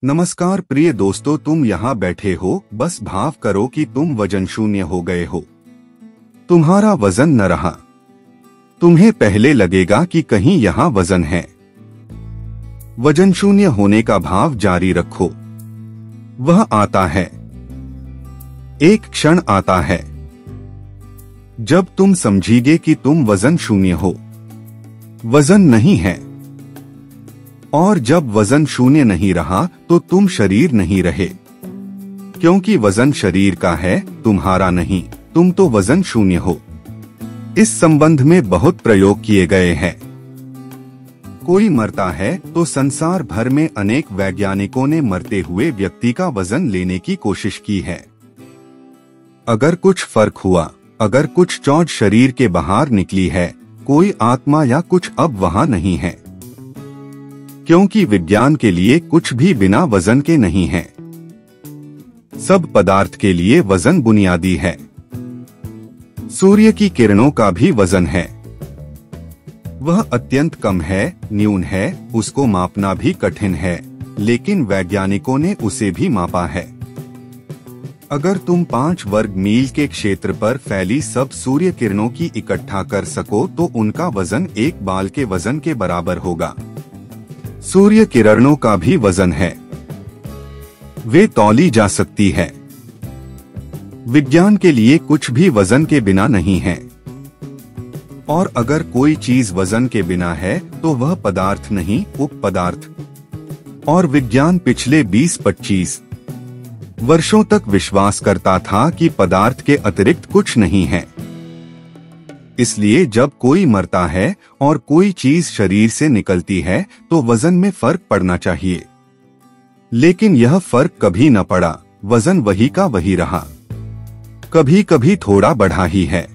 नमस्कार प्रिय दोस्तों, तुम यहाँ बैठे हो, बस भाव करो कि तुम वजन शून्य हो गए हो। तुम्हारा वजन न रहा। तुम्हें पहले लगेगा कि कहीं यहाँ वजन है। वजन शून्य होने का भाव जारी रखो। वह आता है, एक क्षण आता है जब तुम समझिगे कि तुम वजन शून्य हो, वजन नहीं है। और जब वजन शून्य नहीं रहा तो तुम शरीर नहीं रहे, क्योंकि वजन शरीर का है, तुम्हारा नहीं। तुम तो वजन शून्य हो। इस संबंध में बहुत प्रयोग किए गए हैं। कोई मरता है तो संसार भर में अनेक वैज्ञानिकों ने मरते हुए व्यक्ति का वजन लेने की कोशिश की है। अगर कुछ फर्क हुआ, अगर कुछ चौंच शरीर के बाहर निकली है, कोई आत्मा या कुछ अब वहां नहीं है, क्योंकि विज्ञान के लिए कुछ भी बिना वजन के नहीं है। सब पदार्थ के लिए वजन बुनियादी है। सूर्य की किरणों का भी वजन है। वह अत्यंत कम है, न्यून है, उसको मापना भी कठिन है, लेकिन वैज्ञानिकों ने उसे भी मापा है। अगर तुम 5 वर्ग मील के क्षेत्र पर फैली सब सूर्य किरणों की इकट्ठा कर सको तो उनका वजन एक बाल के वजन के बराबर होगा। सूर्य किरणों का भी वजन है, वे तौली जा सकती है। विज्ञान के लिए कुछ भी वजन के बिना नहीं है। और अगर कोई चीज वजन के बिना है तो वह पदार्थ नहीं, उपपदार्थ। और विज्ञान पिछले 20-25 वर्षों तक विश्वास करता था कि पदार्थ के अतिरिक्त कुछ नहीं है। इसलिए जब कोई मरता है और कोई चीज शरीर से निकलती है तो वजन में फर्क पड़ना चाहिए, लेकिन यह फर्क कभी न पड़ा। वजन वही का वही रहा, कभी कभी थोड़ा बढ़ा ही है।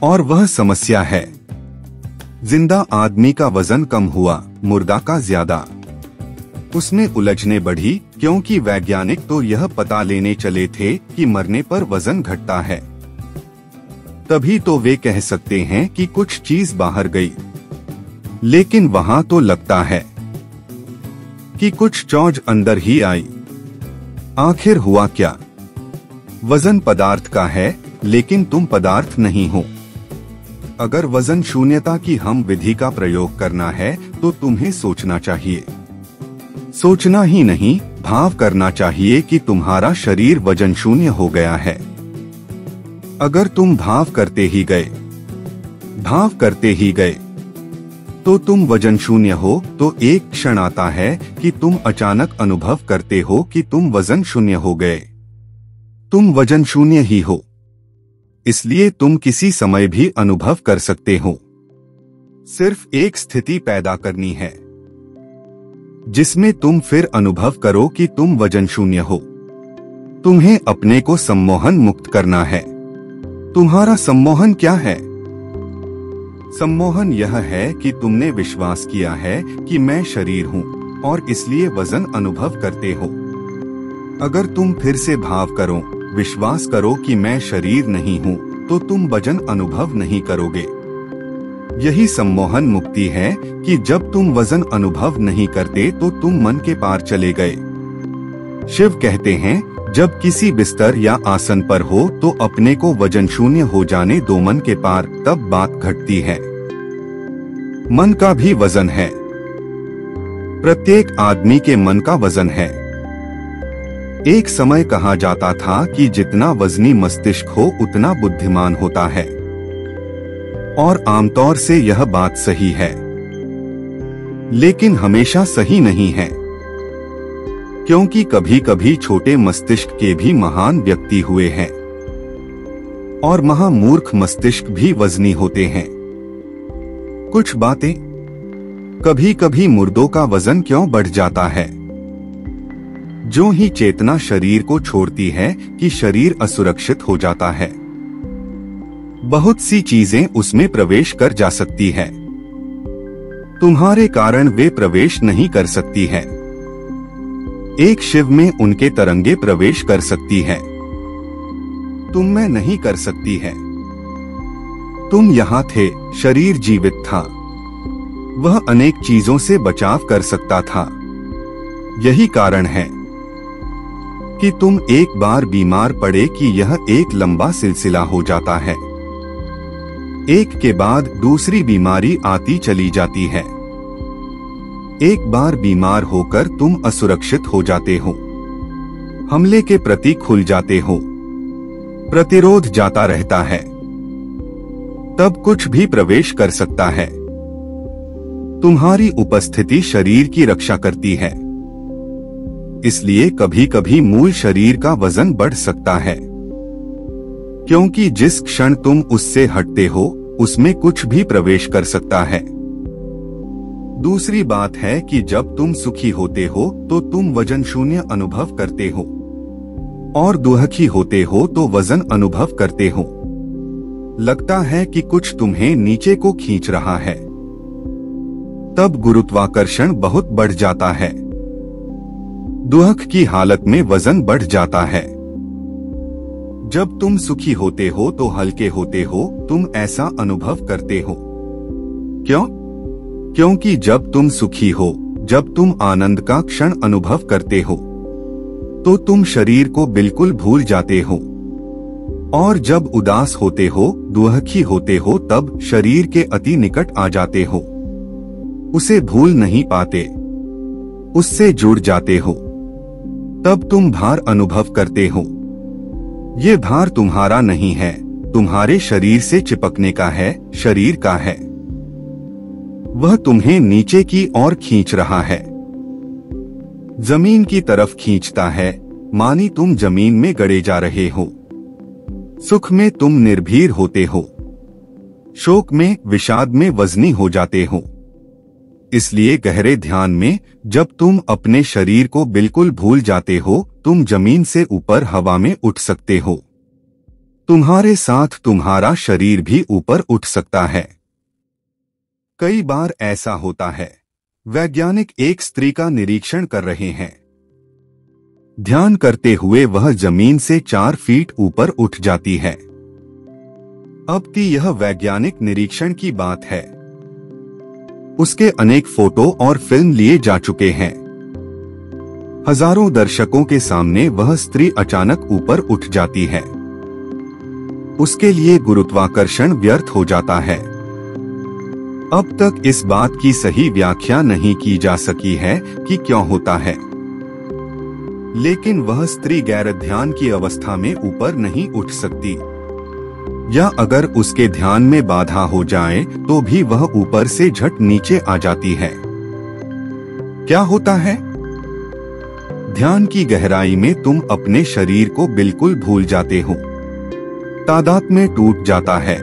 और वह समस्या है। जिंदा आदमी का वजन कम हुआ, मुर्दा का ज्यादा। उसमें उलझने बढ़ी, क्योंकि वैज्ञानिक तो यह पता लेने चले थे कि मरने पर वजन घटता है। तभी तो वे कह सकते हैं कि कुछ चीज बाहर गई, लेकिन वहां तो लगता है कि कुछ चौंच अंदर ही आई। आखिर हुआ क्या? वजन पदार्थ का है, लेकिन तुम पदार्थ नहीं हो। अगर वजन शून्यता की हम विधि का प्रयोग करना है तो तुम्हें सोचना चाहिए। सोचना ही नहीं, भाव करना चाहिए कि तुम्हारा शरीर वजन शून्य हो गया है। अगर तुम भाव करते ही गए तो तुम वजन शून्य हो। तो एक क्षण आता है कि तुम अचानक अनुभव करते हो कि तुम वजन शून्य हो गए। तुम वजन शून्य ही हो, इसलिए तुम किसी समय भी अनुभव कर सकते हो। सिर्फ एक स्थिति पैदा करनी है जिसमें तुम फिर अनुभव करो कि तुम वजन शून्य हो। तुम्हें अपने को सम्मोहन मुक्त करना है। तुम्हारा सम्मोहन क्या है? सम्मोहन यह है कि तुमने विश्वास किया है कि मैं शरीर हूँ और इसलिए वजन अनुभव करते हो। अगर तुम फिर से भाव करो, विश्वास करो कि मैं शरीर नहीं हूँ, तो तुम वजन अनुभव नहीं करोगे। यही सम्मोहन मुक्ति है कि जब तुम वजन अनुभव नहीं करते तो तुम मन के पार चले गए। शिव कहते हैं, जब किसी बिस्तर या आसन पर हो तो अपने को वजन शून्य हो जाने दो मन के पार, तब बात घटती है। मन का भी वजन है। प्रत्येक आदमी के मन का वजन है। एक समय कहा जाता था कि जितना वजनी मस्तिष्क हो उतना बुद्धिमान होता है, और आमतौर से यह बात सही है, लेकिन हमेशा सही नहीं है, क्योंकि कभी कभी छोटे मस्तिष्क के भी महान व्यक्ति हुए हैं, और महामूर्ख मस्तिष्क भी वजनी होते हैं। कुछ बातें, कभी कभी मुर्दों का वजन क्यों बढ़ जाता है? जो ही चेतना शरीर को छोड़ती है कि शरीर असुरक्षित हो जाता है। बहुत सी चीजें उसमें प्रवेश कर जा सकती है, तुम्हारे कारण वे प्रवेश नहीं कर सकती है। एक शिव में उनके तरंगे प्रवेश कर सकती है, तुम में नहीं कर सकती है। तुम यहाँ थे, शरीर जीवित था, वह अनेक चीजों से बचाव कर सकता था। यही कारण है कि तुम एक बार बीमार पड़े कि यह एक लंबा सिलसिला हो जाता है। एक के बाद दूसरी बीमारी आती चली जाती है। एक बार बीमार होकर तुम असुरक्षित हो जाते हो, हमले के प्रति खुल जाते हो, प्रतिरोध जाता रहता है, तब कुछ भी प्रवेश कर सकता है। तुम्हारी उपस्थिति शरीर की रक्षा करती है, इसलिए कभी कभी मूल शरीर का वजन बढ़ सकता है, क्योंकि जिस क्षण तुम उससे हटते हो उसमें कुछ भी प्रवेश कर सकता है। दूसरी बात है कि जब तुम सुखी होते हो तो तुम वजन शून्य अनुभव करते हो, और दुखी होते हो तो वजन अनुभव करते हो। लगता है कि कुछ तुम्हें नीचे को खींच रहा है, तब गुरुत्वाकर्षण बहुत बढ़ जाता है। दुख की हालत में वजन बढ़ जाता है। जब तुम सुखी होते हो तो हल्के होते हो, तुम ऐसा अनुभव करते हो। क्यों? क्योंकि जब तुम सुखी हो, जब तुम आनंद का क्षण अनुभव करते हो, तो तुम शरीर को बिल्कुल भूल जाते हो, और जब उदास होते हो, दुखी होते हो, तब शरीर के अति निकट आ जाते हो, उसे भूल नहीं पाते, उससे जुड़ जाते हो, तब तुम भार अनुभव करते हो। ये भार तुम्हारा नहीं है, तुम्हारे शरीर से चिपकने का है, शरीर का है। वह तुम्हें नीचे की ओर खींच रहा है, जमीन की तरफ खींचता है, मानी तुम जमीन में गड़े जा रहे हो। सुख में तुम निर्भीर होते हो, शोक में, विषाद में वजनी हो जाते हो। इसलिए गहरे ध्यान में जब तुम अपने शरीर को बिल्कुल भूल जाते हो, तुम जमीन से ऊपर हवा में उठ सकते हो। तुम्हारे साथ तुम्हारा शरीर भी ऊपर उठ सकता है। कई बार ऐसा होता है। वैज्ञानिक एक स्त्री का निरीक्षण कर रहे हैं। ध्यान करते हुए वह जमीन से 4 फीट ऊपर उठ जाती है। अब की यह वैज्ञानिक निरीक्षण की बात है। उसके अनेक फोटो और फिल्म लिए जा चुके हैं। हजारों दर्शकों के सामने वह स्त्री अचानक ऊपर उठ जाती है। उसके लिए गुरुत्वाकर्षण व्यर्थ हो जाता है। अब तक इस बात की सही व्याख्या नहीं की जा सकी है कि क्यों होता है, लेकिन वह स्त्री गैर ध्यान की अवस्था में ऊपर नहीं उठ सकती, या अगर उसके ध्यान में बाधा हो जाए तो भी वह ऊपर से झट नीचे आ जाती है। क्या होता है? ध्यान की गहराई में तुम अपने शरीर को बिल्कुल भूल जाते हो, तादाद में टूट जाता है।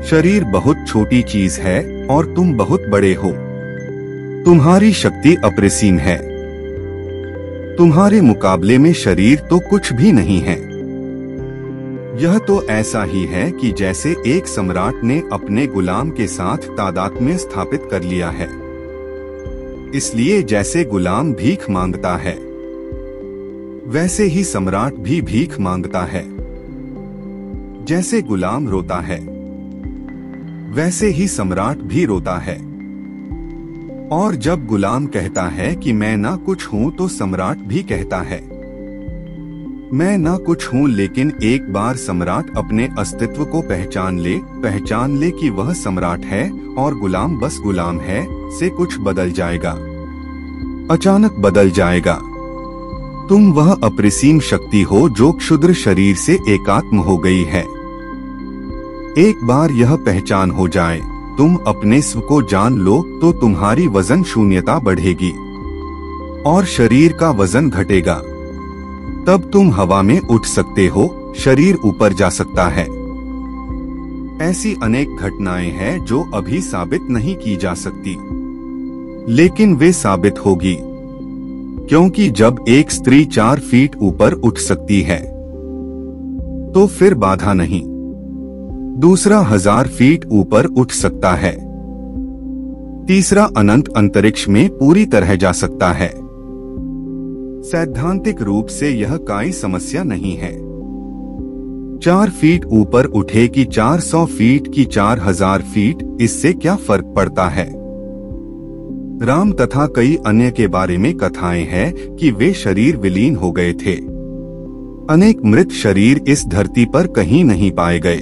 शरीर बहुत छोटी चीज है और तुम बहुत बड़े हो। तुम्हारी शक्ति अपरिसीम है। तुम्हारे मुकाबले में शरीर तो कुछ भी नहीं है। यह तो ऐसा ही है कि जैसे एक सम्राट ने अपने गुलाम के साथ तादात्म्य स्थापित कर लिया है। इसलिए जैसे गुलाम भीख मांगता है, वैसे ही सम्राट भी भीख मांगता है। जैसे गुलाम रोता है, वैसे ही सम्राट भी रोता है। और जब गुलाम कहता है कि मैं ना कुछ हूं, तो सम्राट भी कहता है मैं ना कुछ हूं। लेकिन एक बार सम्राट अपने अस्तित्व को पहचान ले कि वह सम्राट है और गुलाम बस गुलाम है, से कुछ बदल जाएगा, अचानक बदल जाएगा। तुम वह अपरिसीम शक्ति हो जो क्षुद्र शरीर से एकात्म हो गई है। एक बार यह पहचान हो जाए, तुम अपने स्व को जान लो, तो तुम्हारी वजन शून्यता बढ़ेगी और शरीर का वजन घटेगा। तब तुम हवा में उठ सकते हो, शरीर ऊपर जा सकता है। ऐसी अनेक घटनाएं हैं जो अभी साबित नहीं की जा सकती, लेकिन वे साबित होगी, क्योंकि जब एक स्त्री 4 फीट ऊपर उठ सकती है तो फिर बाधा नहीं। दूसरा 1000 फीट ऊपर उठ सकता है। तीसरा अनंत अंतरिक्ष में पूरी तरह जा सकता है। सैद्धांतिक रूप से यह कोई समस्या नहीं है। 4 फीट ऊपर उठे कि 400 फीट की 4000 फीट, इससे क्या फर्क पड़ता है? राम तथा कई अन्य के बारे में कथाएं हैं कि वे शरीर विलीन हो गए थे। अनेक मृत शरीर इस धरती पर कहीं नहीं पाए गए।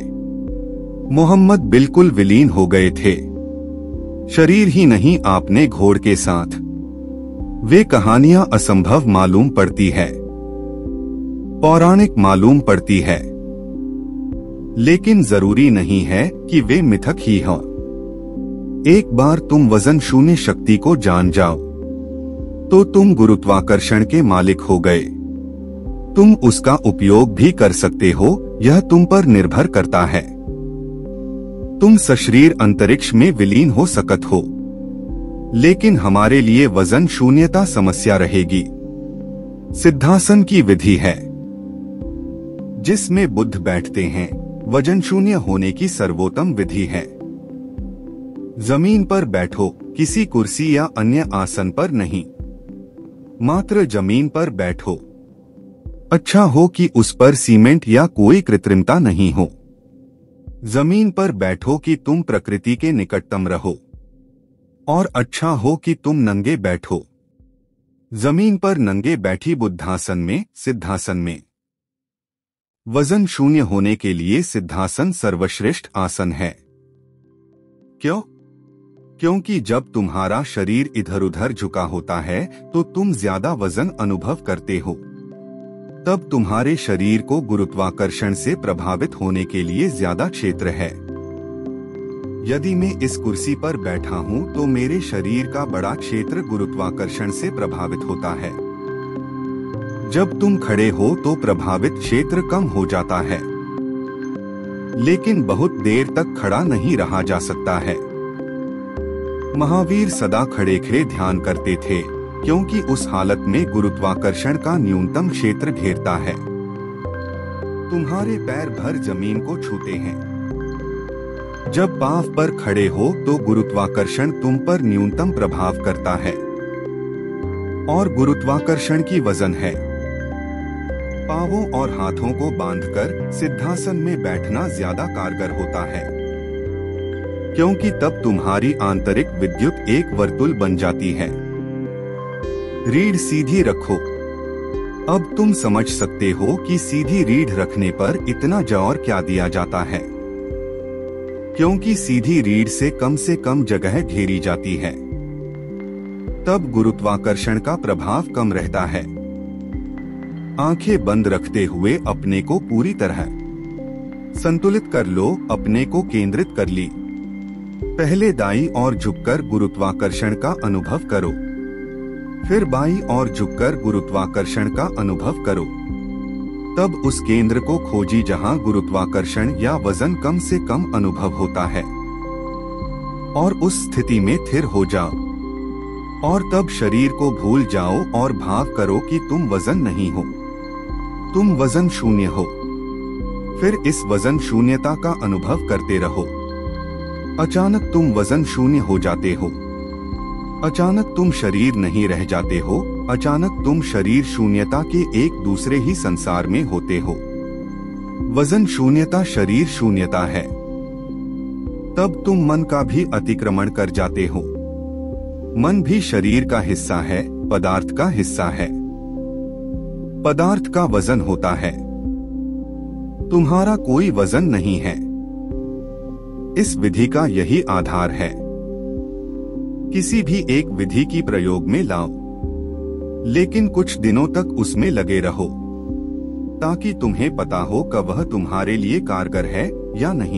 मोहम्मद बिल्कुल विलीन हो गए थे। शरीर ही नहीं, आपने घोड़ के साथ। वे कहानियां असंभव मालूम पड़ती है, पौराणिक मालूम पड़ती है, लेकिन जरूरी नहीं है कि वे मिथक ही हों। एक बार तुम वजन शून्य शक्ति को जान जाओ तो तुम गुरुत्वाकर्षण के मालिक हो गए। तुम उसका उपयोग भी कर सकते हो, यह तुम पर निर्भर करता है। तुम सशरीर अंतरिक्ष में विलीन हो सकत हो, लेकिन हमारे लिए वजन शून्यता समस्या रहेगी। सिद्धासन की विधि है जिसमें बुद्ध बैठते हैं, वजन शून्य होने की सर्वोत्तम विधि है। जमीन पर बैठो, किसी कुर्सी या अन्य आसन पर नहीं, मात्र जमीन पर बैठो। अच्छा हो कि उस पर सीमेंट या कोई कृत्रिमता नहीं हो। जमीन पर बैठो कि तुम प्रकृति के निकटतम रहो, और अच्छा हो कि तुम नंगे बैठो। जमीन पर नंगे बैठी बुद्धासन में, सिद्धासन में। वजन शून्य होने के लिए सिद्धासन सर्वश्रेष्ठ आसन है। क्यों? क्योंकि जब तुम्हारा शरीर इधर उधर झुका होता है तो तुम ज्यादा वजन अनुभव करते हो। तब तुम्हारे शरीर को गुरुत्वाकर्षण से प्रभावित होने के लिए ज्यादा क्षेत्र है। यदि मैं इस कुर्सी पर बैठा हूँ तो मेरे शरीर का बड़ा क्षेत्र गुरुत्वाकर्षण से प्रभावित होता है। जब तुम खड़े हो तो प्रभावित क्षेत्र कम हो जाता है, लेकिन बहुत देर तक खड़ा नहीं रहा जा सकता है। महावीर सदा खड़े खड़े ध्यान करते थे, क्योंकि उस हालत में गुरुत्वाकर्षण का न्यूनतम क्षेत्र घेरता है। तुम्हारे पैर भर जमीन को छूते हैं। जब पांव पर खड़े हो तो गुरुत्वाकर्षण तुम पर न्यूनतम प्रभाव करता है, और गुरुत्वाकर्षण की वजन है। पांवों और हाथों को बांधकर सिद्धासन में बैठना ज्यादा कारगर होता है, क्योंकि तब तुम्हारी आंतरिक विद्युत एक वर्तुल बन जाती है। रीढ़ सीधी रखो। अब तुम समझ सकते हो कि सीधी रीढ़ रखने पर इतना जोर क्या दिया जाता है, क्योंकि सीधी रीढ़ से कम जगह घेरी जाती है। तब गुरुत्वाकर्षण का प्रभाव कम रहता है। आंखें बंद रखते हुए अपने को पूरी तरह संतुलित कर लो, अपने को केंद्रित कर ली। पहले दाईं ओर झुककर गुरुत्वाकर्षण का अनुभव करो, फिर बाईं ओर झुककर गुरुत्वाकर्षण का अनुभव करो। तब उस केंद्र को खोजी जहां गुरुत्वाकर्षण या वजन कम से कम अनुभव होता है, और उस स्थिति में स्थिर हो जाओ। और तब शरीर को भूल जाओ और भाव करो कि तुम वजन नहीं हो, तुम वजन शून्य हो। फिर इस वजन शून्यता का अनुभव करते रहो। अचानक तुम वजन शून्य हो जाते हो। अचानक तुम शरीर नहीं रह जाते हो। अचानक तुम शरीर शून्यता के एक दूसरे ही संसार में होते हो। वजन शून्यता शरीर शून्यता है। तब तुम मन का भी अतिक्रमण कर जाते हो। मन भी शरीर का हिस्सा है, पदार्थ का हिस्सा है। पदार्थ का वजन होता है, तुम्हारा कोई वजन नहीं है। इस विधि का यही आधार है। किसी भी एक विधि की प्रयोग में लाओ, लेकिन कुछ दिनों तक उसमें लगे रहो, ताकि तुम्हें पता हो कि वह तुम्हारे लिए कारगर है या नहीं।